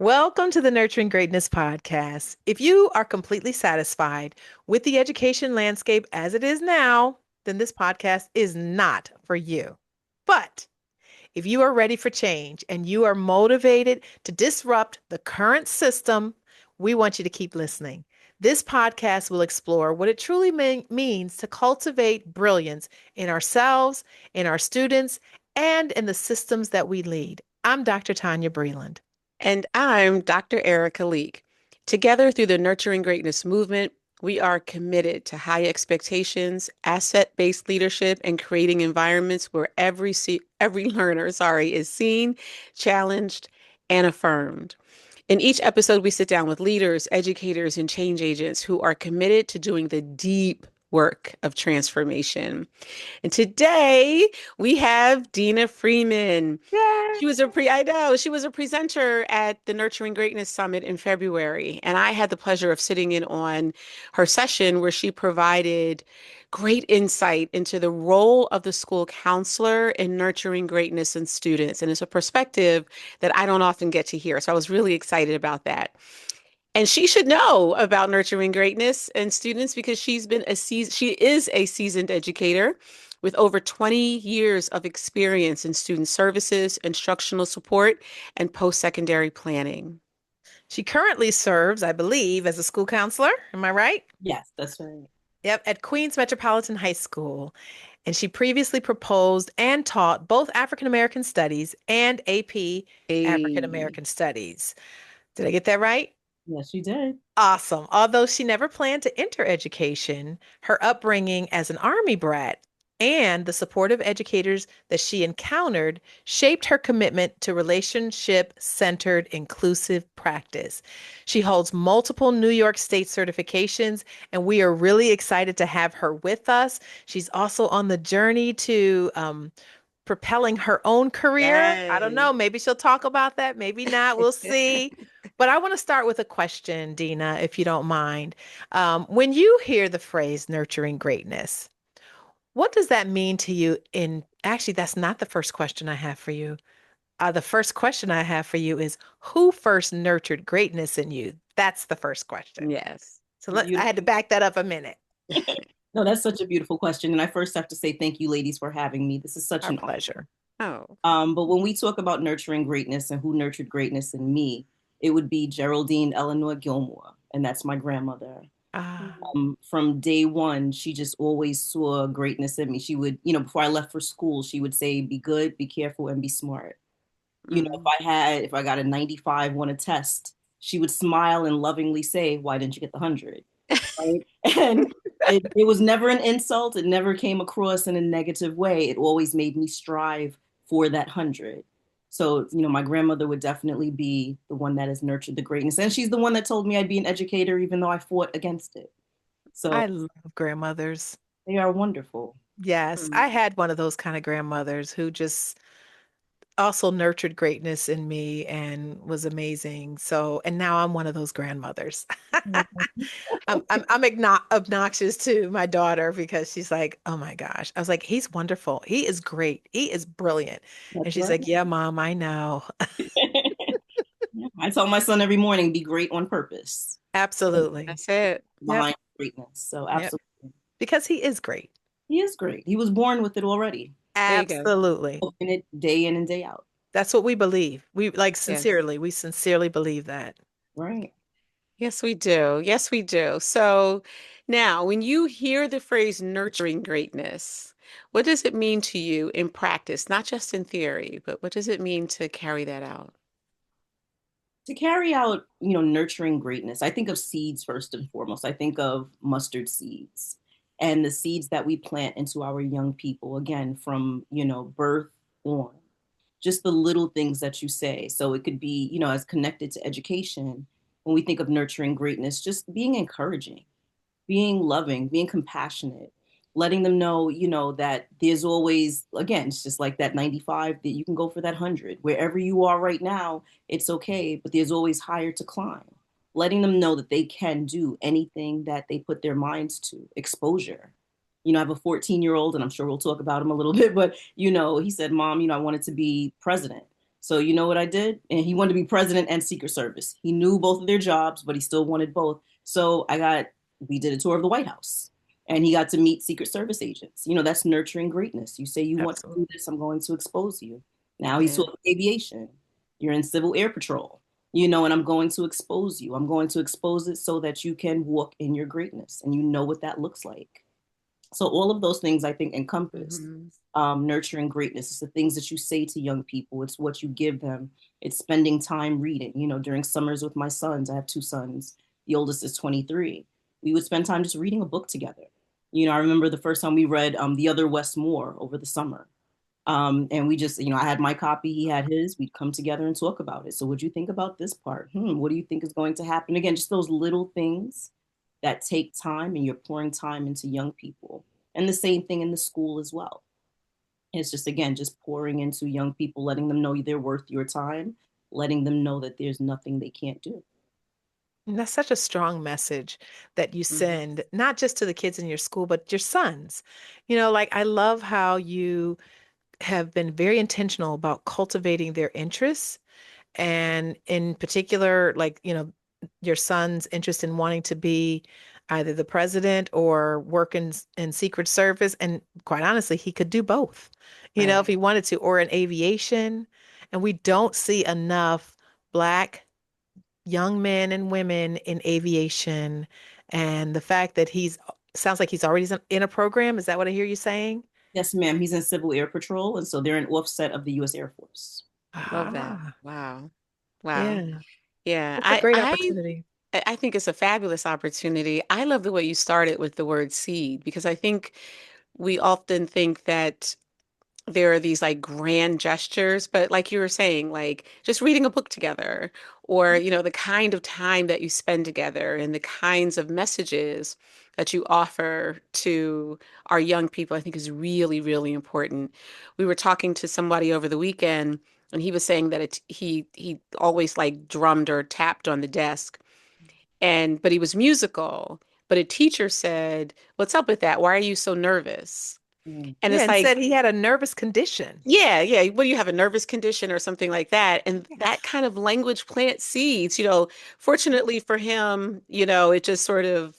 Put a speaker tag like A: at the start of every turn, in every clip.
A: Welcome to the Nurturing Greatness podcast. If you are completely satisfied with the education landscape as it is now, then this podcast is not for you. But if you are ready for change and you are motivated to disrupt the current system, we want you to keep listening. This podcast will explore what it truly means to cultivate brilliance in ourselves, in our students, and in the systems that we lead. I'm Dr. Tanya Breland.
B: And I'm Dr. Erica Leek. Together through the Nurturing Greatness movement, we are committed to high expectations, asset-based leadership, and creating environments where every learner, is seen, challenged, and affirmed. In each episode, we sit down with leaders, educators, and change agents who are committed to doing the deep work of transformation. And today we have Deena Freeman.
A: Yay!
B: She was a presenter at the Nurturing Greatness Summit in February, and I had the pleasure of sitting in on her session where she provided great insight into the role of the school counselor in nurturing greatness in students. And it's a perspective that I don't often get to hear. So I was really excited about that. And she should know about nurturing greatness in students because she is a seasoned educator with over 20 years of experience in student services, instructional support, and post-secondary planning.
A: She currently serves, I believe, as a school counselor. Am I right?
C: Yes, that's right.
A: Yep, at Queens Metropolitan High School. And she previously proposed and taught both African American Studies and AP African
B: A
A: American Studies. Did I get that right?
C: Yes, you did.
A: Awesome. Although she never planned to enter education, her upbringing as an Army brat and the supportive educators that she encountered shaped her commitment to relationship centered, inclusive practice. She holds multiple New York State certifications, and we are really excited to have her with us. She's also on the journey to propelling her own career. I don't
B: Yay.
A: know. Maybe she'll talk about that. Maybe not. We'll see. But I want to start with a question, Deena, if you don't mind. When you hear the phrase nurturing greatness, what does that mean to you? Actually, that's not the first question I have for you. The first question I have for you is who first nurtured greatness in you? That's the first question.
B: Yes.
A: I had to back that up a minute.
C: No, that's such a beautiful question. And I first have to say thank you, ladies, for having me. This is such
A: Our
C: an honor.
A: pleasure.
B: Oh,
C: But when we talk about nurturing greatness and who nurtured greatness in me, it would be Geraldine Eleanor Gilmore, and that's my grandmother.
A: Ah,
C: From day one, she just always saw greatness in me. She would, before I left for school, she would say, "Be good, be careful, and be smart."
B: mm.
C: If I got a 95 on a test, she would smile and lovingly say, "Why didn't you get the 100?" Right? And it was never an insult. It never came across in a negative way. It always made me strive for that 100. So, my grandmother would definitely be the one that has nurtured the greatness. And she's the one that told me I'd be an educator, even though I fought against it. So
A: I love grandmothers.
C: they are wonderful.
A: Yes,
B: Mm.
A: I had one of those kind of grandmothers who just also nurtured greatness in me and was amazing. So, and now I'm one of those grandmothers. Obnoxious to my daughter because she's like, "Oh my gosh." I was like, "He's wonderful. He is great. He is brilliant." And
C: That's
A: she's
C: right.
A: like, "Yeah, mom, I know."
C: I tell my son every morning, be great on purpose.
A: Absolutely.
B: That's it.
A: Yep.
C: Behind greatness. So
A: Yep.
C: absolutely.
A: Because he is great.
C: He is great. He was born with it already.
B: There you go.
A: Absolutely.
C: In it day in and day out.
A: That's what we believe.
B: Yes.
A: We sincerely believe that.
C: Right.
B: Yes, we do. Yes, we do. So now, when you hear the phrase nurturing greatness, what does it mean to you in practice, not just in theory, but what does it mean to carry that out?
C: To carry out, nurturing greatness, I think of seeds first and foremost. I think of mustard seeds and the seeds that we plant into our young people, again, from, birth on. Just the little things that you say. So it could be, as connected to education, when we think of nurturing greatness, just being encouraging, being loving, being compassionate, letting them know, that there's always, again, it's just like that 95 that you can go for that 100. Wherever you are right now, it's okay, but there's always higher to climb. Letting them know that they can do anything that they put their minds to. Exposure. I have a 14-year-old, and I'm sure we'll talk about him a little bit, but, he said, "Mom, I wanted to be president." So you know what I did? And he wanted to be president and Secret Service. He knew both of their jobs, but he still wanted both. So we did a tour of the White House and he got to meet Secret Service agents. That's nurturing greatness. You say you want to
A: Absolutely.
C: do this, I'm going to expose you. Now he's
B: Yeah.
C: talking aviation. You're in Civil Air Patrol, and I'm going to expose you. I'm going to expose it so that you can walk in your greatness and you know what that looks like. So all of those things I think encompass
B: Hmm.
C: nurturing greatness. It's the things that you say to young people. It's what you give them. It's spending time reading. During summers with my sons, I have two sons. The oldest is 23. We would spend time just reading a book together. I remember the first time we read The Other Westmore over the summer. And we just, I had my copy, he had his. We'd come together and talk about it. So, what do you think about this part? What do you think is going to happen? Again, just those little things that take time, and you're pouring time into young people. And the same thing in the school as well. It's just, again, just pouring into young people, letting them know they're worth your time, letting them know that there's nothing they can't do.
A: And that's such a strong message that you
B: Hmm.
A: send, not just to the kids in your school, but your sons. Like I love how you have been very intentional about cultivating their interests. And in particular, like, your son's interest in wanting to be either the president or work in Secret Service. And quite honestly, he could do both, if
B: Right.
A: he wanted to, or in aviation. And we don't see enough Black young men and women in aviation. And the fact that sounds like he's already in a program. Is that what I hear you saying?
C: Yes, ma'am. He's in Civil Air Patrol, and so they're an offset of the U.S. Air Force.
B: Love that.
A: Ah,
B: Wow. Wow.
A: yeah.
B: Yeah.
A: That's a great opportunity.
B: I think it's a fabulous opportunity. I love the way you started with the word seed because I think we often think that there are these like grand gestures, but like you were saying, like just reading a book together or, the kind of time that you spend together and the kinds of messages that you offer to our young people, I think is really, really important. We were talking to somebody over the weekend and he was saying that he always like drummed or tapped on the desk but he was musical. But a teacher said, "What's up with that? Why are you so nervous?"
C: Mm.
B: And
A: Yeah,
B: it's
A: and
B: like,
A: said he had a nervous condition.
B: yeah, yeah. Well, you have a nervous condition or something like that. And that kind of language plants seeds, fortunately for him, it just sort of,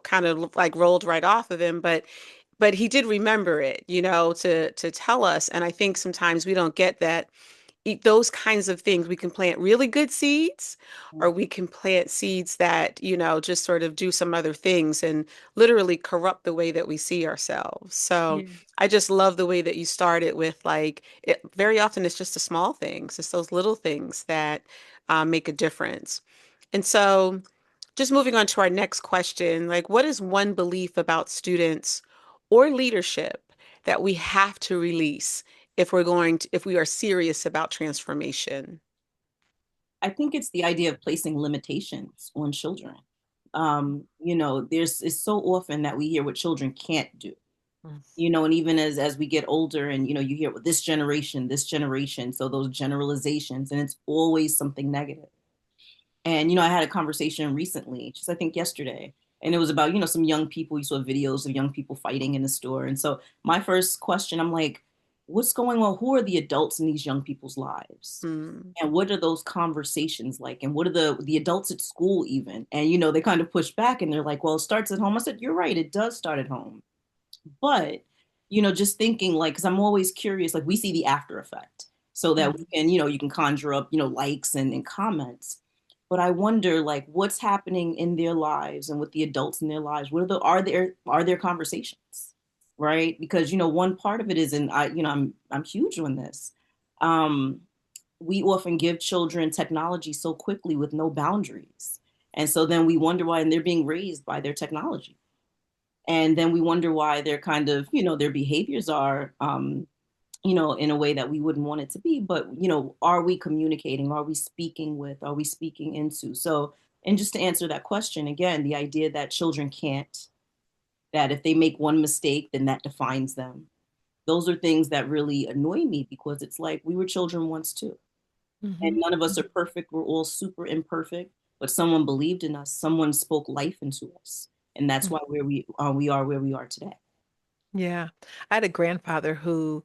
B: kind of like rolled right off of him. But he did remember it, to tell us. And I think sometimes we don't get that eat those kinds of things. We can plant really good seeds, or we can plant seeds that, just sort of do some other things and literally corrupt the way that we see ourselves. So
A: Yeah.
B: I just love the way that you started with like, very often it's just the small things, it's those little things that make a difference. And so just moving on to our next question, like, what is one belief about students or leadership that we have to release if we are serious about transformation?
C: I think it's the idea of placing limitations on children. It's so often that we hear what children can't do.
A: Mm.
C: And even as we get older, and you hear well, this generation, so those generalizations, and it's always something negative. And I had a conversation recently, just I think yesterday, and it was about some young people. You saw videos of young people fighting in the store, and so my first question, I'm like, what's going on? Who are the adults in these young people's lives?
B: Mm,
C: And what are those conversations like? And what are the adults at school even? And they kind of push back and they're like, well, it starts at home. I said, you're right, it does start at home. But just thinking like, because I'm always curious, like we see the after effect, so that we
A: Mm.
C: can, you can conjure up, likes and comments. But I wonder, like, what's happening in their lives and with the adults in their lives. What are there conversations, right? Because one part of it is, and I'm huge on this. Um, we often give children technology so quickly with no boundaries, and so then we wonder why, and they're being raised by their technology, and then we wonder why they're kind of, their behaviors are in a way that we wouldn't want it to be. But are we communicating, are we speaking with, are we speaking into? So, and just to answer that question again, the idea that children can't, that if they make one mistake then that defines them, those are things that really annoy me, because it's like we were children once too, and
A: Mhm.
C: none of us are perfect. We're all super imperfect, but someone believed in us, someone spoke life into us, and that's
A: Mhm.
C: why we are where we are today.
A: Yeah. I had a grandfather who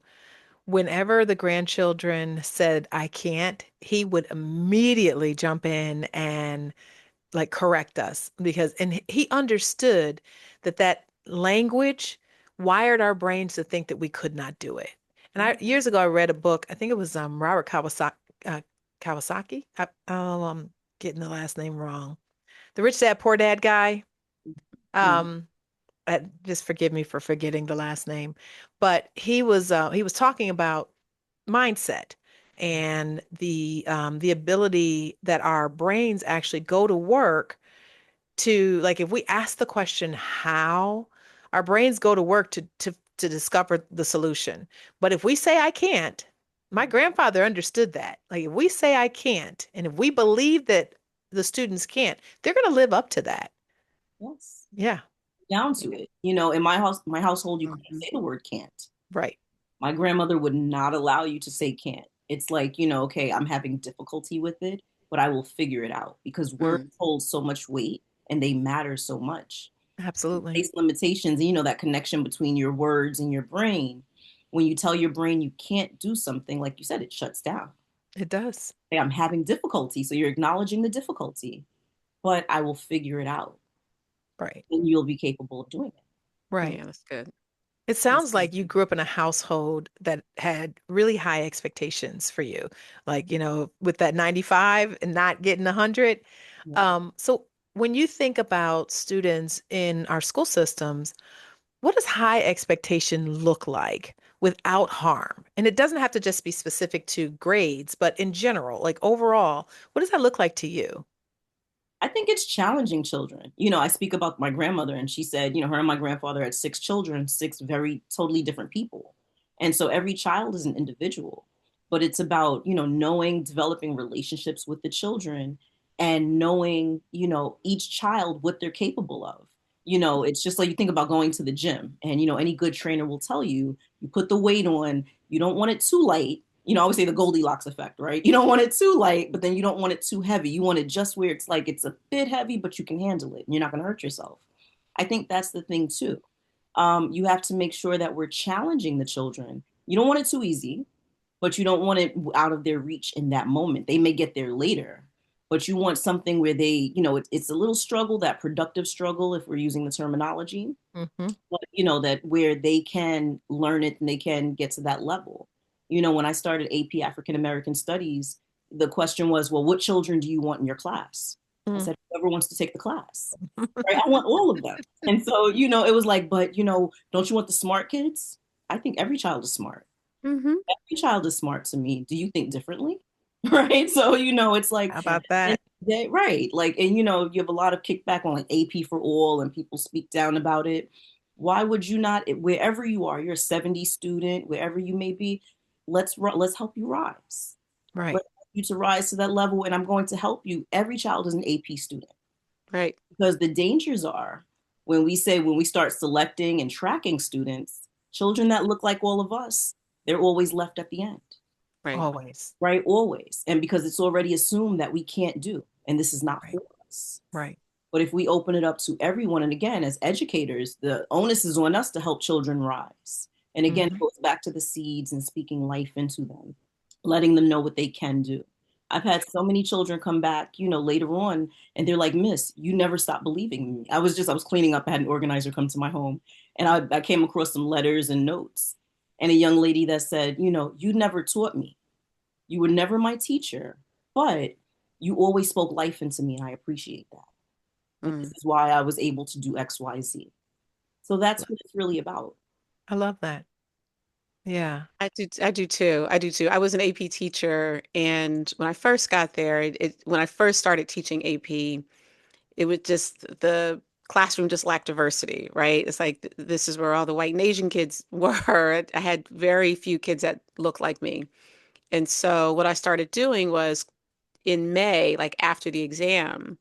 A: whenever the grandchildren said, I can't, he would immediately jump in and like correct us because, and he understood that that language wired our brains to think that we could not do it. And years ago, I read a book, I think it was Robert uh, Kawasaki. I'm getting the last name wrong. The Rich Dad, Poor Dad guy.
C: Mhm.
A: Um, just forgive me for forgetting the last name, but he was talking about mindset and the ability that our brains actually go to work to, like, if we ask the question how, our brains go to work to discover the solution. But if we say I can't, my grandfather understood that. Like if we say I can't, and if we believe that the students can't, they're going to live up to that.
C: Yes.
A: Yeah.
C: Down to it. In my household, you couldn't
B: Mhm.
C: say the word can't.
A: Right.
C: My grandmother would not allow you to say can't. It's like, okay, I'm having difficulty with it, but I will figure it out because words
B: Mm.
C: hold so much weight and they matter so much.
A: Absolutely.
C: Face limitations, and that connection between your words and your brain. When you tell your brain you can't do something, like you said, it shuts down.
A: It does.
C: Hey, I'm having difficulty. So you're acknowledging the difficulty, but I will figure it out
A: Right.
C: and you'll be capable of doing it.
A: Right.
B: Yeah, that's good.
A: It
B: That's
A: sounds
B: good.
A: like you grew up in a household that had really high expectations for you. Like, with that 95 and not getting 100.
C: Yeah.
A: So when you think about students in our school systems, what does high expectation look like without harm? And it doesn't have to just be specific to grades, but in general, like overall, what does that look like to you?
C: I think it's challenging children. I speak about my grandmother, and she said, her and my grandfather had six children, six very totally different people. And so every child is an individual, but it's about, knowing, developing relationships with the children and knowing, each child what they're capable of. It's just like you think about going to the gym, and, any good trainer will tell you, you put the weight on, you don't want it too light. I always say the Goldilocks effect, right? You don't want it too light, but then you don't want it too heavy. You want it just where it's like it's a bit heavy, but you can handle it and you're not going to hurt yourself. I think that's the thing too. You have to make sure that we're challenging the children. You don't want it too easy, but you don't want it out of their reach in that moment. They may get there later, but you want something where they, it's a little struggle, that productive struggle, if we're using the terminology,
A: Hmm.
C: but that where they can learn it and they can get to that level. When I started AP African American Studies, the question was, well, what children do you want in your class? I
A: Mm.
C: said, whoever wants to take the class. Right? I want all of them. And so, it was like, but don't you want the smart kids? I think every child is smart.
B: Hmm.
C: Every child is smart to me. Do you think differently? Right. So, it's like,
A: How about
C: and
A: that?
C: right. Like, and you have a lot of kickback on like AP for all, and people speak down about it. Why would you not, wherever you are, you're a 70 student, wherever you may be, let's help you rise.
A: Right.
C: Let's help you to rise to that level. And I'm going to help you. Every child is an AP student,
B: Right.
C: because the dangers are when we start selecting and tracking students, children that look like all of us, they're always left at the end.
B: Right.
A: Always.
C: Right? Always. And because it's already assumed that we can't do, and this is not
A: Right.
C: for us.
A: Right.
C: But if we open it up to everyone, and again, as educators, the onus is on us to help children rise. And again, it
A: Hmm.
C: goes back to the seeds and speaking life into them, letting them know what they can do. I've had so many children come back, later on, and they're like, Miss, you never stopped believing in me. I was cleaning up. I had an organizer come to my home, and I came across some letters and notes. And a young lady that said, you never taught me. You were never my teacher, but you always spoke life into me, and I appreciate that. And this
B: Mm.
C: is why I was able to do XYZ. So that's what it's really about.
A: I love that. Yeah.
B: I do too. I do too. I was an AP teacher, and when I first got there, when I first started teaching AP, it was just the classroom just lacked diversity, right? It's like this is where all the white and Asian kids were. I had very few kids that looked like me. And so what I started doing was in May, like after the exam,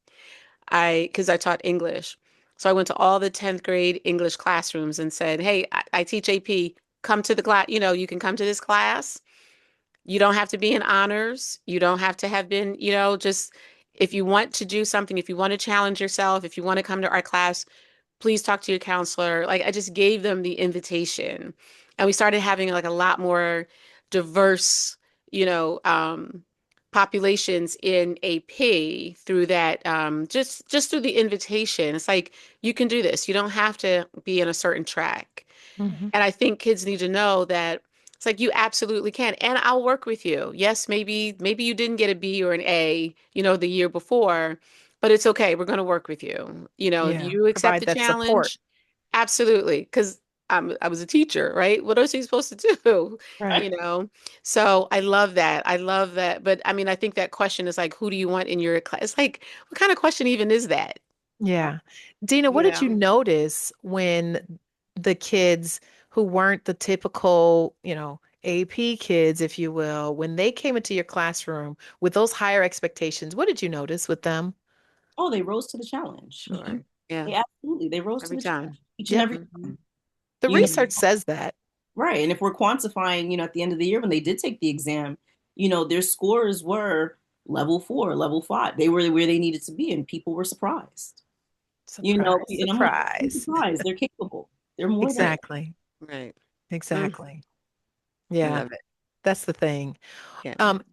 B: because I taught English. So I went to all the 10th grade English classrooms and said, hey, I teach AP. Come to the class. You can come to this class. You don't have to be in honors. You don't have to have been, just if you want to do something, if you want to challenge yourself, if you want to come to our class, please talk to your counselor. Like I just gave them the invitation. And we started having like a lot more diverse, you know, populations in AP through that, just through the invitation. It's like you can do this. You don't have to be in a certain track.
A: Mhm.
B: And I think kids need to know that it's like you absolutely can. And I'll work with you. Yes, maybe you didn't get a B or an A, the year before, but it's okay. We're going to work with you. If
A: Yeah.
B: you accept
A: Provide
B: the
A: that support.
B: challenge, absolutely. Because I was a teacher, right? What else are you supposed to do?
A: Right.
B: You know? So I love that. I love that. But I mean, I think that question is like, who do you want in your class? It's like, what kind of question even is that?
A: Yeah. Dina, what
B: You
A: did you
B: know?
A: notice when the kids who weren't the typical, AP kids, if you will, when they came into your classroom with those higher expectations, what did you notice with them?
C: Oh, they rose to the challenge.
A: Hmm.
B: Sure. Yeah.
C: They absolutely, they rose to
B: Every
C: the challenge
B: time.
C: each and
A: Yep.
C: every
B: Hmm.
C: time.
A: The
C: You know,
A: research says that.
C: right. And if we're quantifying, at the end of the year when they did take the exam, their scores were level 4, level 5. They were where they needed to be, and people were surprised.
A: Surprise,
C: And I'm like, I'm
A: surprise.
C: surprised. They're capable. They're more than
A: Exactly.
B: Right. Mm,
A: Exactly.
B: I
A: Yeah,
B: love it.
A: that's the thing.
B: Yeah.
A: Um,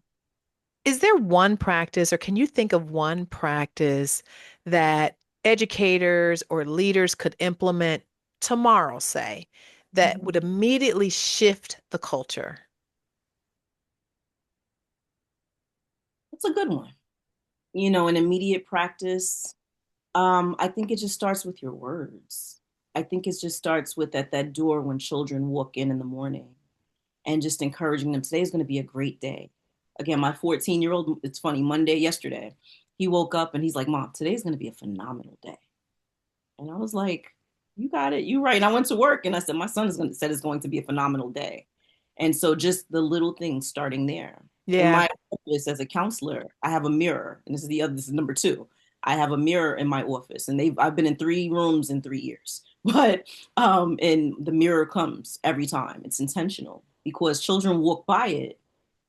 A: Is there one practice, or can you think of one practice that educators or leaders could implement tomorrow, say, that would
C: Mhm.
A: immediately shift the culture?
C: That's a good one. An immediate practice. I think it just starts with your words. I think it just starts with at that door when children walk in the morning and just encouraging them. Today's going to be a great day. Again, my 14-year-old, it's funny, Monday, yesterday, he woke up and he's like, Mom, today's going to be a phenomenal day. And I was like, you got it. You right. And I went to work and I said, my son said it's going to be a phenomenal day. And so just the little things starting there. In
A: Yeah.
C: my office as a counselor, I have a mirror. And this is number two. I have a mirror in my office and I've been in 3 rooms in 3 years. But and the mirror comes every time. It's intentional because children walk by it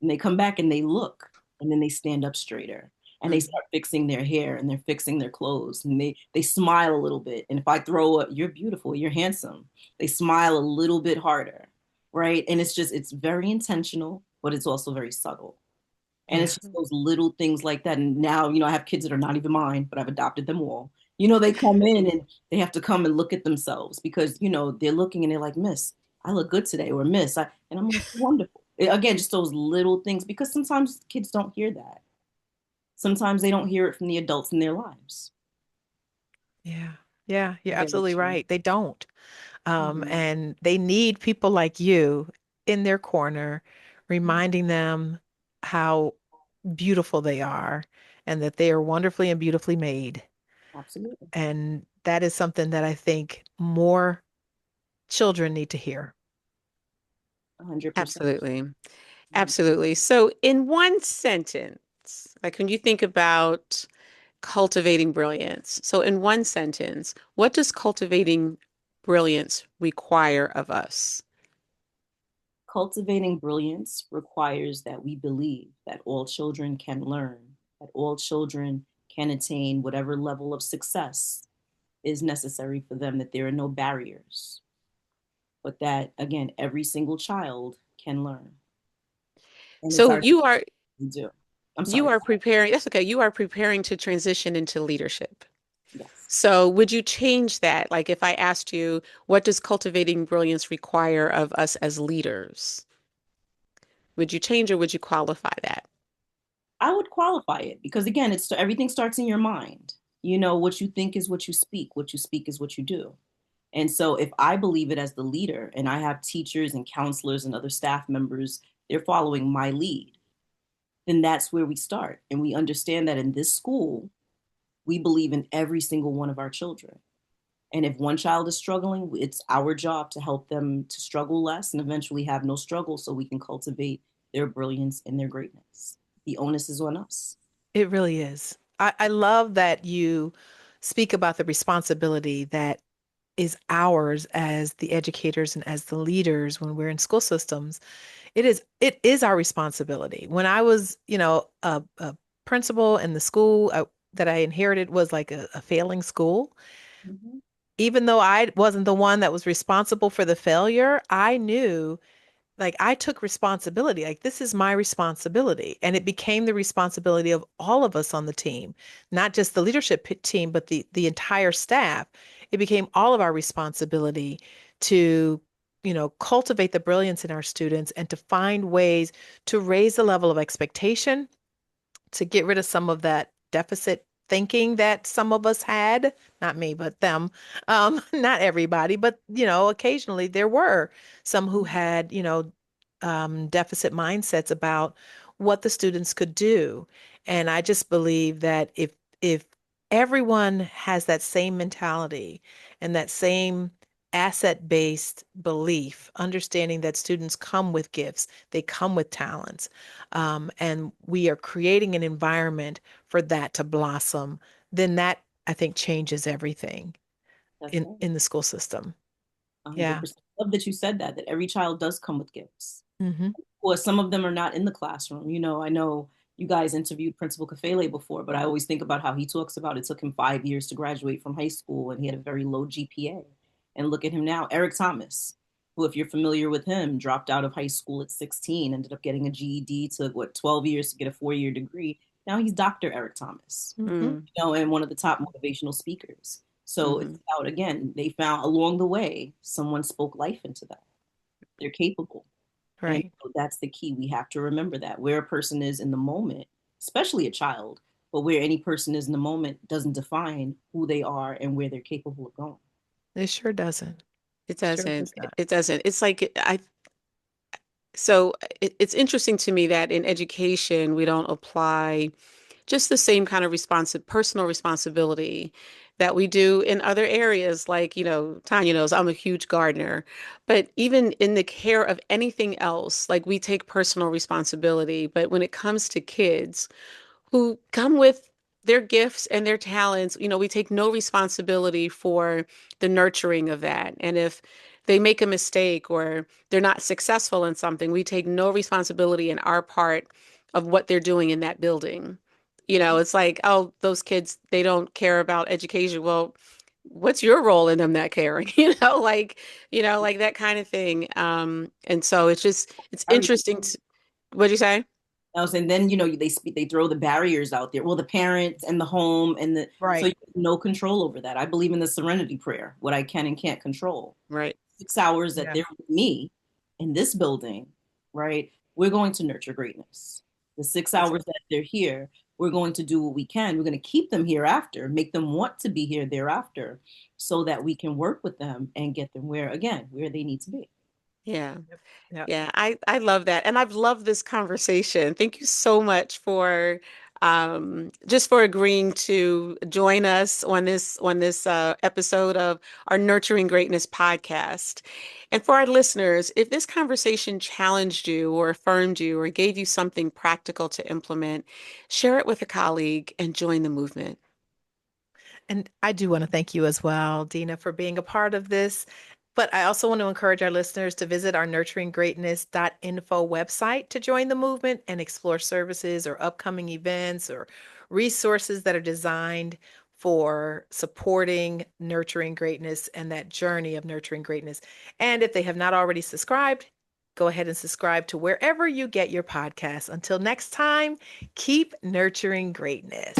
C: and they come back and they look and then they stand up straighter and they
B: Mhm.
C: start fixing their hair and they're fixing their clothes and they smile a little bit. And if I throw a you're beautiful, you're handsome, they smile a little bit harder, right? And it's very intentional, but it's also very subtle. And it's
A: Yeah.
C: just those little things like that. And now, I have kids that are not even mine, but I've adopted them all. They come in and they have to come and look at themselves because, they're looking and they're like, Miss, I look good today, or Miss, and I'm like, wonderful. Again, just those little things because sometimes kids don't hear that. Sometimes they don't hear it from the adults in their lives.
A: Yeah. Yeah. You're
B: Very
A: absolutely
B: true.
A: right. They don't.
C: Mhm.
A: And they need people like you in their corner, reminding them how beautiful they are and that they are wonderfully and beautifully made.
C: Absolutely.
A: And that is something that I think more children need to hear.
C: 100%.
B: Absolutely. Absolutely. So, in one sentence, like when you think about cultivating brilliance, so in one sentence, what does cultivating brilliance require of us?
C: Cultivating brilliance requires that we believe that all children can learn, that all children can attain whatever level of success is necessary for them, that there are no barriers, but that, again, every single child can learn. And it's
B: So
C: our
B: you are
C: to do. I'm
B: you
C: sorry.
B: are preparing, that's okay. You are preparing to transition into leadership.
C: Yes.
B: So would you change that? Like if I asked you, what does cultivating brilliance require of us as leaders? Would you change or would you qualify that?
C: I would qualify it because again, it's everything starts in your mind. What you think is what you speak. What you speak is what you do. And so if I believe it as the leader and I have teachers and counselors and other staff members, they're following my lead, then that's where we start. And we understand that in this school, we believe in every single one of our children. And if one child is struggling, it's our job to help them to struggle less and eventually have no struggle so we can cultivate their brilliance and their greatness. The onus is on us.
A: It really is. I love that you speak about the responsibility that is ours as the educators and as the leaders when we're in school systems. It is our responsibility. When I was, a principal in the school that I inherited was like a failing school.
C: Mhm.
A: Even though I wasn't the one that was responsible for the failure, I knew like I took responsibility. Like this is my responsibility. And it became the responsibility of all of us on the team, not just the leadership team, but the entire staff. It became all of our responsibility to, cultivate the brilliance in our students and to find ways to raise the level of expectation, to get rid of some of that deficit thinking that some of us had, not me, but them. Not everybody, but occasionally there were some who had, deficit mindsets about what the students could do. And I just believe that if everyone has that same mentality and that same asset-based belief, understanding that students come with gifts, they come with talents, and we are creating an environment for that to blossom, then that I think changes everything
C: That's
A: in
C: right.
A: in the school system. Yeah.
C: 100%. Love that you said that every child does come with gifts.
A: Hmm.
C: Or some of them are not in the classroom. I know you guys interviewed Principal Kafele before, but I always think about how he talks about it took him 5 years to graduate from high school and he had a very low GPA. And look at him now, Eric Thomas, who, if you're familiar with him, dropped out of high school at 16, ended up getting a GED, took 12 years to get a 4-year degree. Now he's Dr. Eric Thomas,
A: Hmm.
C: and one of the top motivational speakers. So
B: Mm-hmm.
C: it's about, again, they found along the way, someone spoke life into them. They're capable. And
A: Right.
C: so that's the key. We have to remember that where a person is in the moment, especially a child, but where any person is in the moment doesn't define who they are and where they're capable of going.
A: It sure doesn't.
B: It
A: Sure
B: doesn't.
A: does not.
B: It doesn't. It's like so it's interesting to me that in education we don't apply just the same kind of personal responsibility that we do in other areas. Like, Tanya knows I'm a huge gardener, but even in the care of anything else, like we take personal responsibility. But when it comes to kids who come with their gifts and their talents, we take no responsibility for the nurturing of that. And if they make a mistake or they're not successful in something, we take no responsibility in our part of what they're doing in that building. It's like, oh, those kids, they don't care about education. Well, what's your role in them not caring? Like that kind of thing. And so it's
C: Barriers.
B: interesting. What'd you say?
C: I was saying, then they throw the barriers out there. Well, the parents and the home and so you
A: Right.
C: have no control over that. I believe in the serenity prayer, what I can and can't control.
B: Right.
C: 6 hours that
A: Yeah.
C: they're with me in this building, right? We're going to nurture greatness. The six
B: That's
C: hours that they're here, we're going to do what we can. We're going to keep them hereafter, make them want to be here thereafter, so that we can work with them and get them where they need to be.
B: Yeah.
A: Yep. Yep.
B: Yeah, I love that. And I've loved this conversation. Thank you so much for just for agreeing to join us on this episode of our Nurturing Greatness podcast. And for our listeners, if this conversation challenged you or affirmed you or gave you something practical to implement, share it with a colleague and join the movement.
A: And I do want to thank you as well, Dina, for being a part of this. But I also want to encourage our listeners to visit our nurturinggreatness.info website to join the movement and explore services or upcoming events or resources that are designed for supporting nurturing greatness and that journey of nurturing greatness. And if they have not already subscribed, go ahead and subscribe to wherever you get your podcasts. Until next time, keep nurturing greatness.